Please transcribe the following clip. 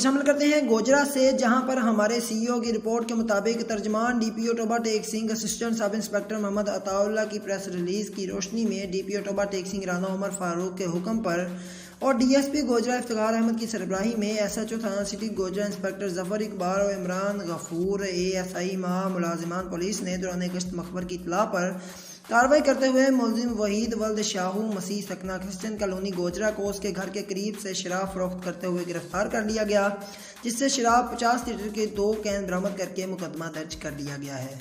शामिल करते हैं गोजरा से, जहां पर हमारे सीईओ की रिपोर्ट के मुताबिक तर्जमान DPO Toba Tek Singh assistant sub inspector Mohammad Ataullah की प्रेस रिलीज की रोशनी में डीपीओ टोबा टेक सिंह राना उमर फारूक के हुक्म पर और डीएसपी गोजरा इफ्तिखार अहमद की सरबराही में एसएचओ थाना सिटी गोजरा इंस्पेक्टर जफर इकबाल और इमरान गफूर एएसआई माह मुलाजिमान पुलिस ने दौरान गश्त मखबर की इत्तला पर कार्रवाई करते हुए मुलजिम वहीद वल्द शाहू मसीह सकना क्रिश्चियन कॉलोनी गोजरा को उसके घर के करीब से शराब फरोख्त करते हुए गिरफ्तार कर लिया गया, जिससे शराब 50 लीटर के 2 कैन बरामद करके मुकदमा दर्ज कर लिया गया है।